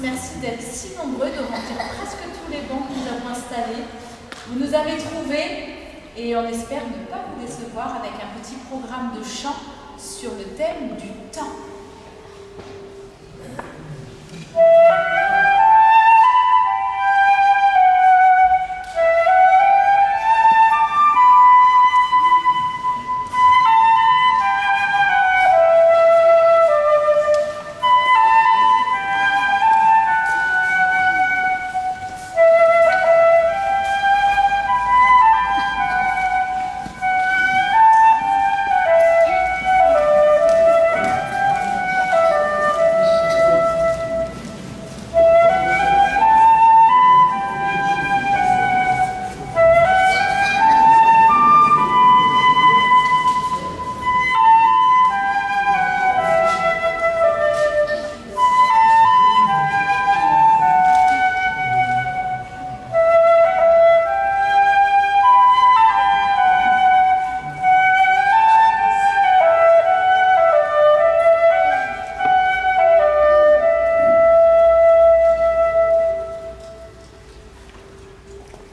Merci d'être si nombreux, de remplir presque tous les bancs que nous avons installés. Vous nous avez trouvés et on espère ne pas vous décevoir avec un petit programme de chant sur le thème du temps.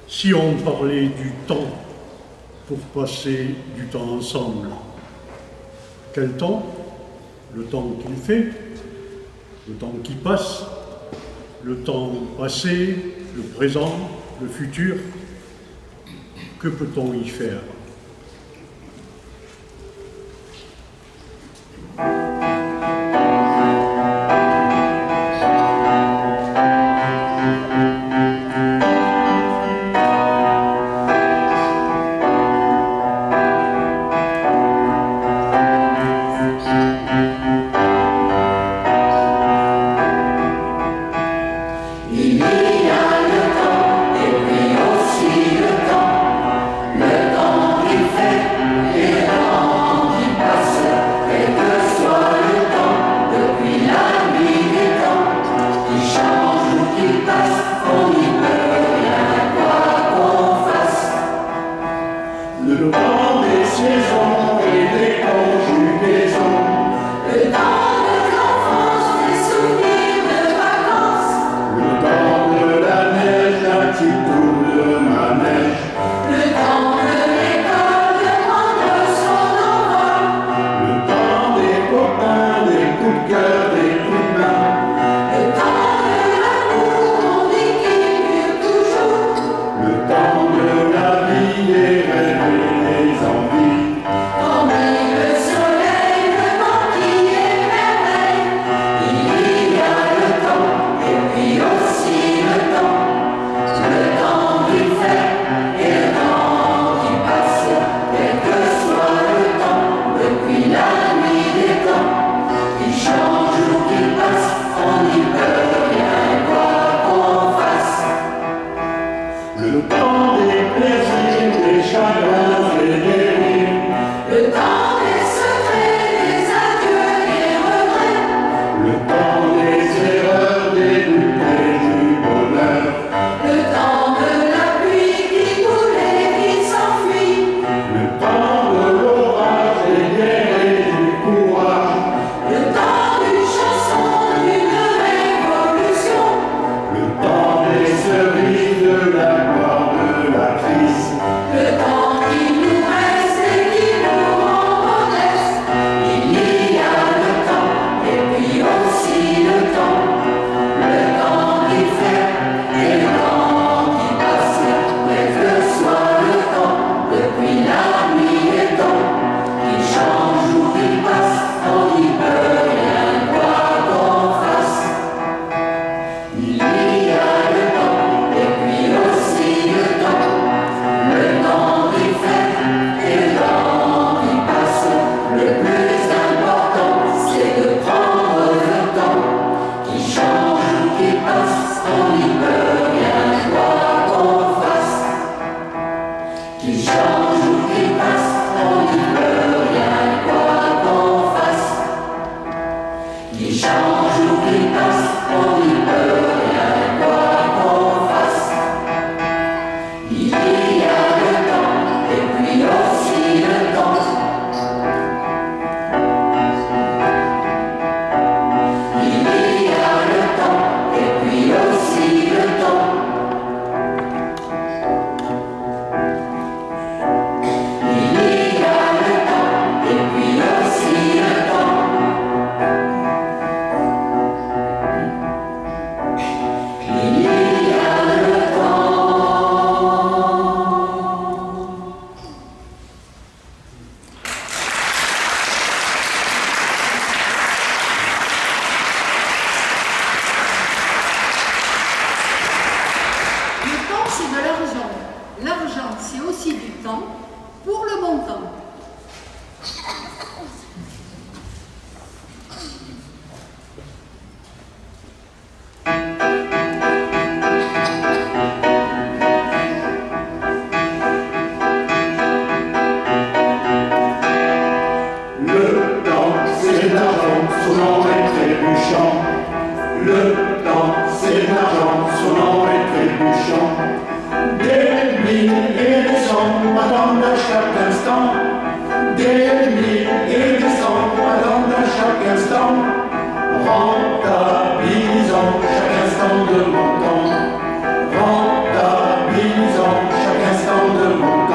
Si on parlait du temps pour passer du temps ensemble, quel temps? Le temps qu'il fait, le temps qui passe, le temps passé, le présent, le futur. Que peut-on y faire? Il y a le temps et sonnant et trébuchant. Le temps, c'est de l'argent, sonnant et trébuchant. Des mille et des cents attendent à chaque instant. Des mille et des cents attendent à chaque instant. Rentabilisant chaque instant de mon temps. Rentabilisant chaque instant de mon temps.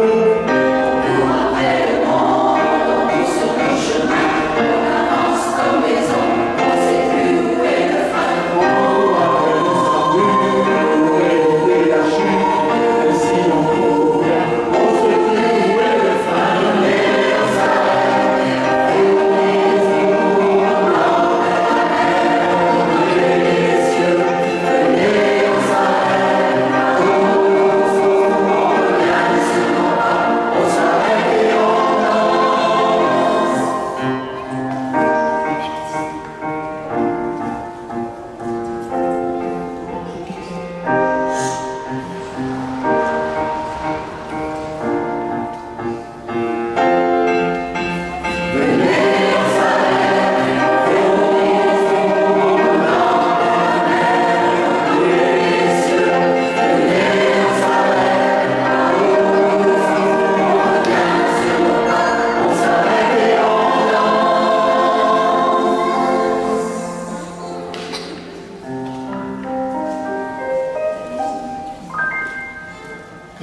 Après le monde, on glisse sur le chemin, on avance comme des ombres, on sait plus où est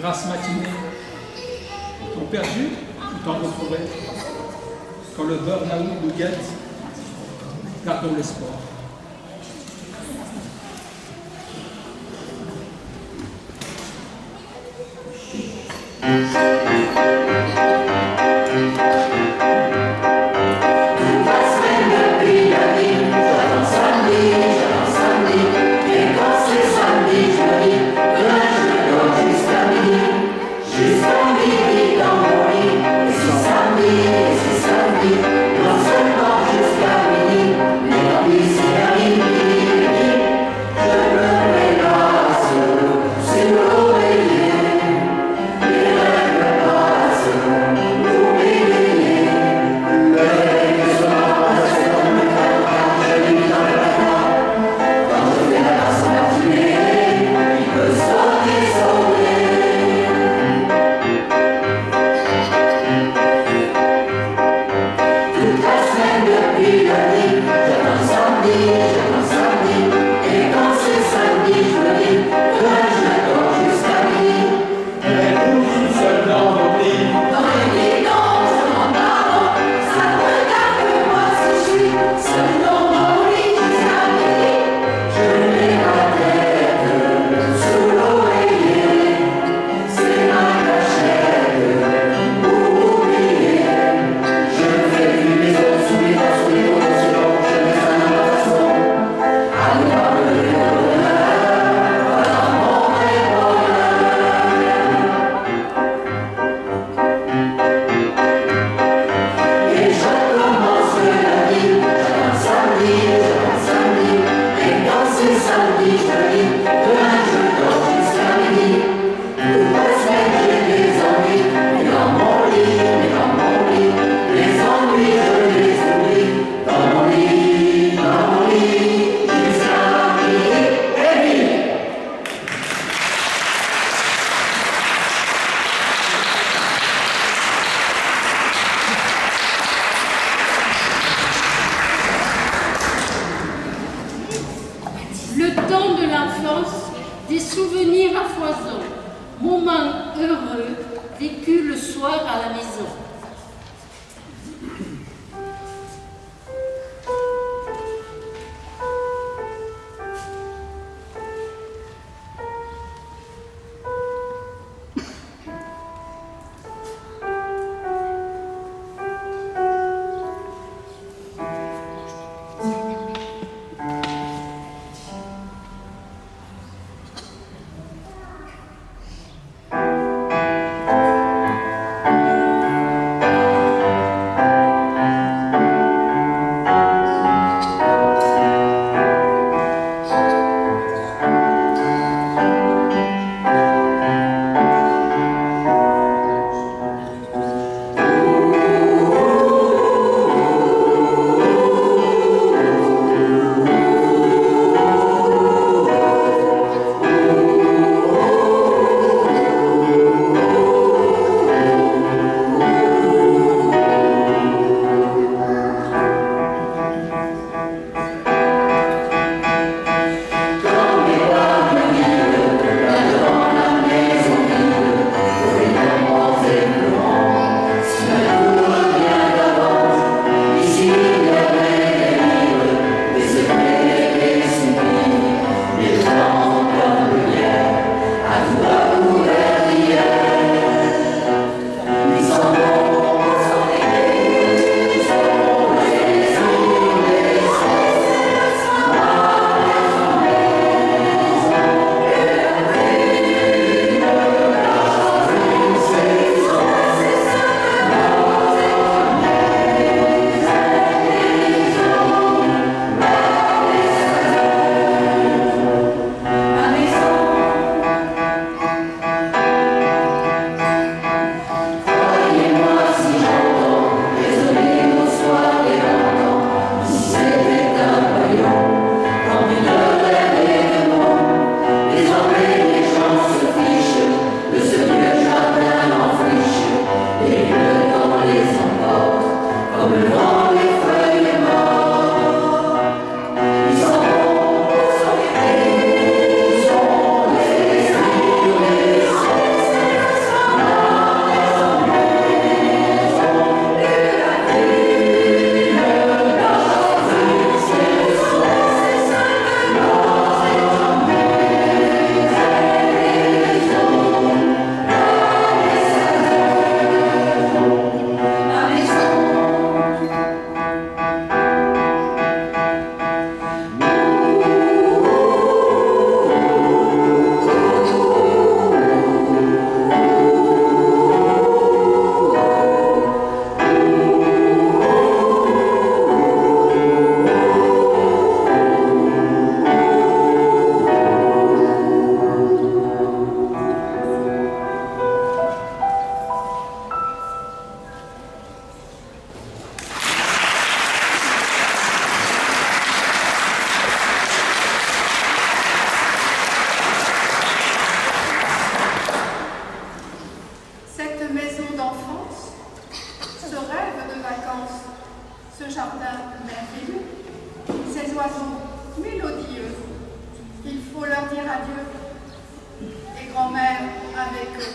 grasse matinée, temps perdu ou temps retrouvé. Quand le burn-out nous guette, gardons l'espoir. Des souvenirs à foison, moments heureux vécus le soir à la maison. oiseaux mélodieux. Il faut leur dire adieu. Et grand-mère avec eux.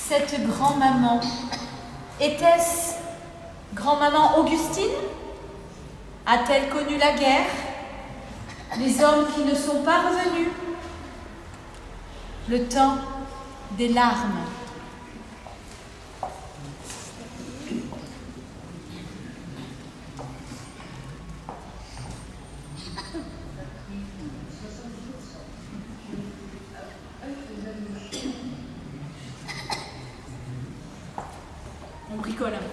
Cette grand-maman, était-ce grand-maman Augustine? A-t-elle connu la guerre? Les hommes qui ne sont pas revenus? Le temps des larmes. On bricole un peu.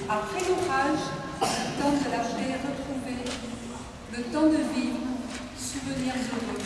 Après l'orage, le temps de la paix retrouvée, le temps de vivre, souvenirs heureux.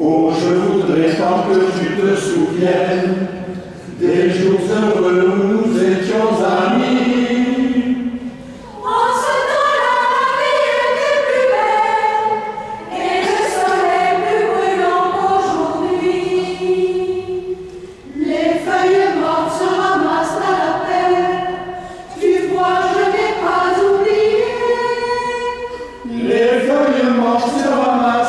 Oh, je voudrais tant que tu te souviennes des jours heureux où nous étions amis. En ce temps-là, la vie était plus belle et le soleil plus brûlant qu'aujourd'hui. Les feuilles mortes se ramassent à la pelle. Tu vois, je n'ai pas oublié. Les feuilles mortes se ramassent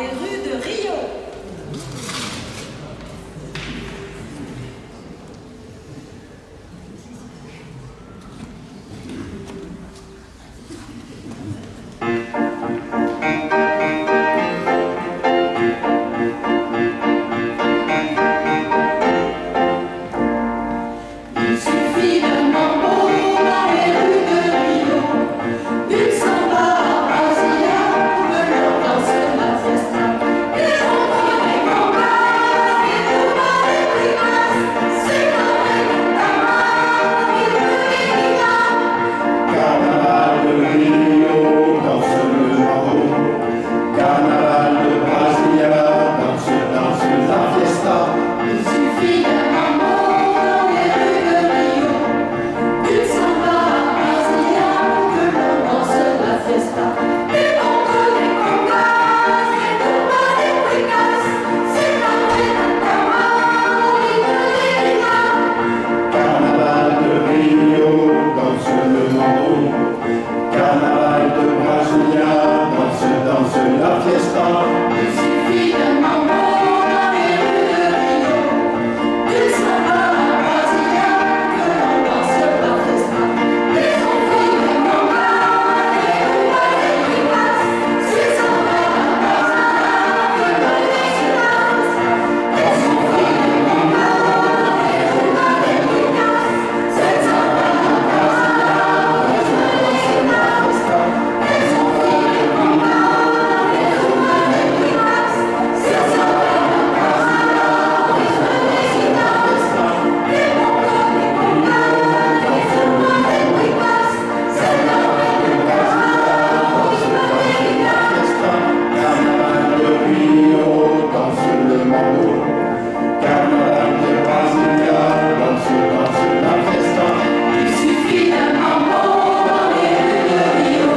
les rues de Rio. Il suffit d'un mambo dans les rues de Rio, d'une samba à Brasilia, que l'on danse la fiesta. Des ronds, des congas, des tumbas, des primas, c'est la reggaetama, il me dit. Carnaval de Rio, danse le mambo. Carnaval de Brasilia, danse la fiesta. Il suffit d'un mambo dans les rues de Rio, d'une samba à Brasilia, que l'on danse la fiesta. Des congas, des congas, des tumbas, des primas, c'est la reggaetama, il me dit. Carnaval de Rio, danse le mambo. Carnaval de Brasilia, danse la fiesta. Il suffit d'un mambo dans les rues de Rio, d'une samba à Brasilia, que l'on danse la fiesta. Des conflits, des congas, des tumbas, des primas, c'est samba à Brasilia, que l'on danse la fiesta. Des conflits, des congas, des tumbas, des primas, c'est samba à Brasilia, que l'on danse la fiesta. Des conflits, des congas, des tumbas, des primas, c'est samba à Brasilia, que l'on danse la fiesta. Des congas, des congas, des tumbas, des primas, c'est la Carnaval de Rio, danse le mambo. Carnaval de Brasilia, danse la fiesta. Il suffit d'un mambo dans les rues de Rio,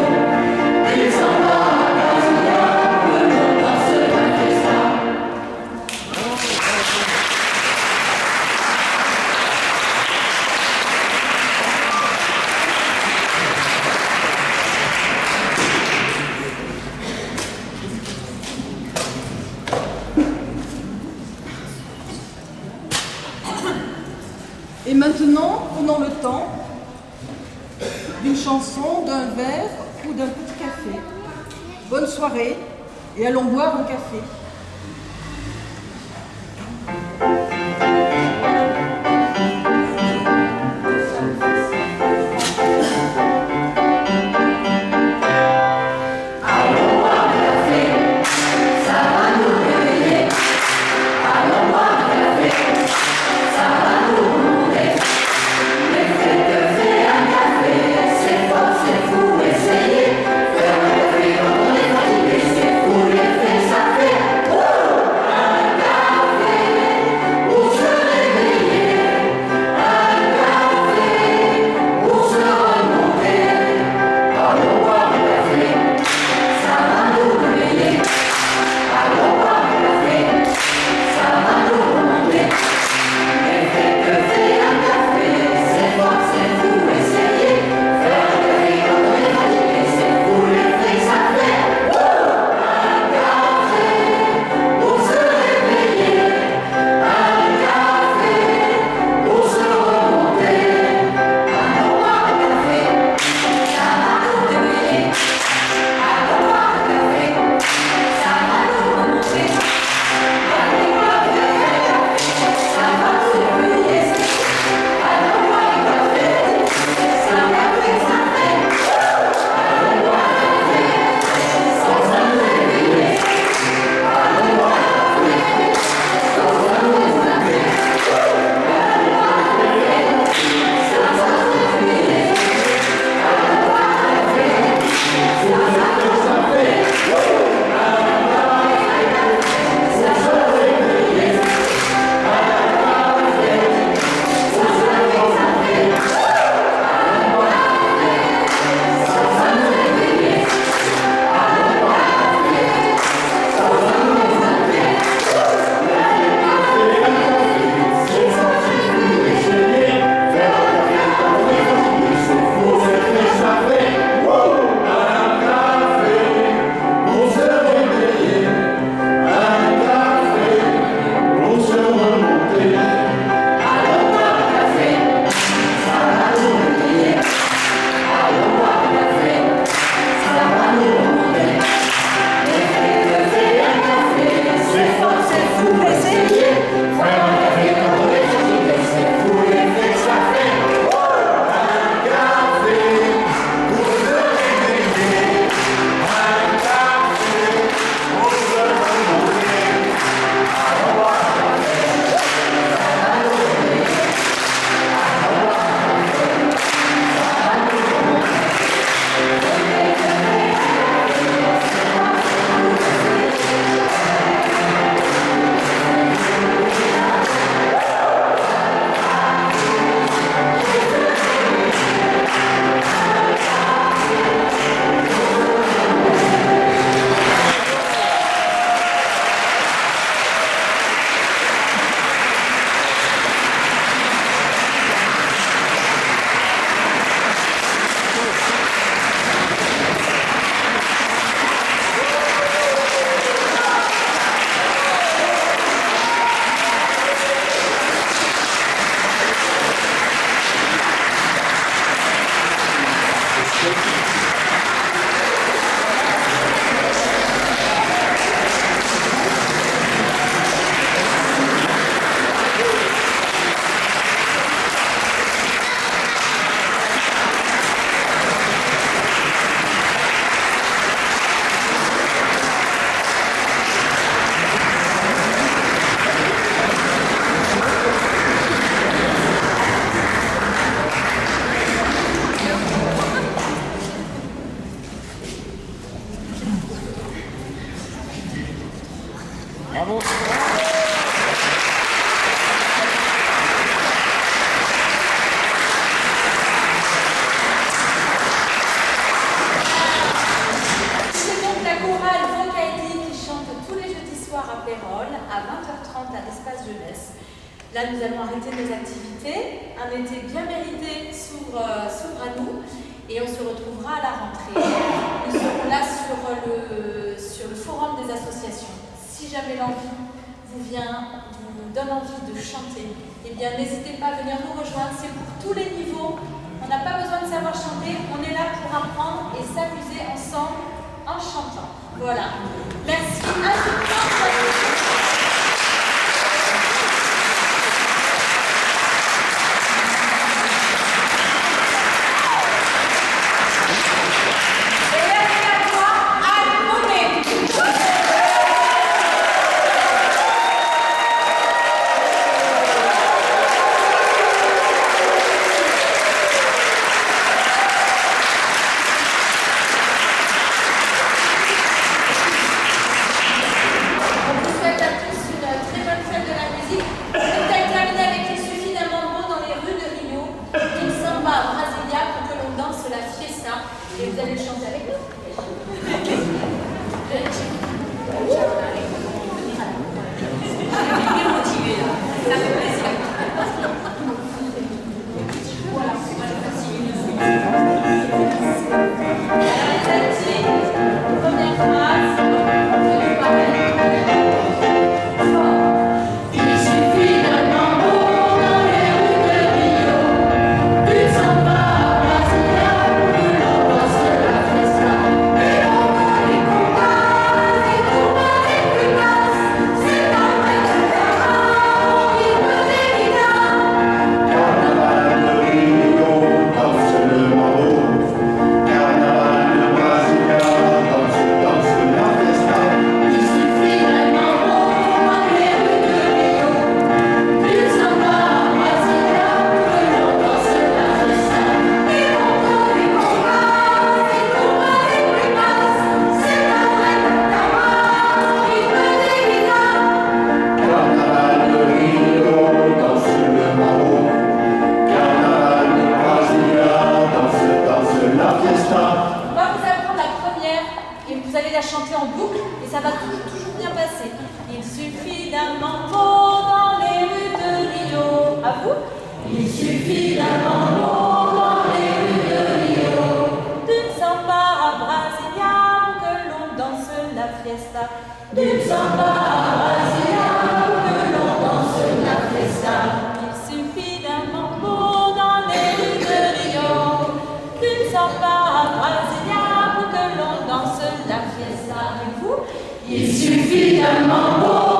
d'une samba à Brasilia, que l'on danse la fiesta. Et maintenant, prenons le temps d'une chanson, d'un verre ou d'un petit café. Bonne soirée et allons boire un café. Allons boire un café, ça va nous réveiller. Allons boire un café, ça va nous remonter. L'effet que fait un café, c'est fort, c'est fou, essayez. Faire un café quand on est fatigué, c'est fou, l'effet ça fait. Bravo. C'est donc la chorale Vocaïdi qui chante tous les jeudis soirs à Pérol à 20h30 à l'espace jeunesse. Là, nous allons arrêter nos activités. Un été bien mérité s'ouvre à nous et on se retrouvera à la rentrée. Nous serons là sur le forum des associations. Si jamais l'envie vous donne envie de chanter, eh bien n'hésitez pas à venir nous rejoindre. C'est pour tous les niveaux. On n'a pas besoin de savoir chanter. On est là pour apprendre et s'amuser ensemble en chantant. Voilà. Merci à tout le monde. Et vous allez le chanter avec nous. Ça fait plaisir. Voilà, première phrase, il suffit d'un mambo dans les rues de Rio, d'une samba à Brasilia pour que l'on danse la fiesta. Et on va les combats, les combats les plus basses, c'est pas vrai de carnaval, au rythme des guitares. Carnaval de Rio, danse le mambo. Carnaval de Brasilia, danse la fiesta. Il suffit d'un mambo dans les rues de Rio, d'une samba à Brasilia pour que l'on danse la fiesta. Et on va les combats, les combats les plus basses, c'est pas vrai de carnaval, au rythme des guitares. Carnaval de Rio, danse le mambo. Carnaval de Brasilia, danse la fiesta. On va vous apprendre la première et vous allez la chanter en boucle et ça va toujours bien passer. Il suffit d'un mambo dans les rues de Rio. À vous. Il suffit d'un mambo dans les rues de Rio, D'une samba à Brasilia pour que l'on danse la fiesta. d'une samba à Brasilia pour que l'on danse la fiesta. Il suffit d'un mambo dans les rues de Rio. D'une samba à Brasilia pour que l'on danse la fiesta. Et vous. Il suffit d'un mambo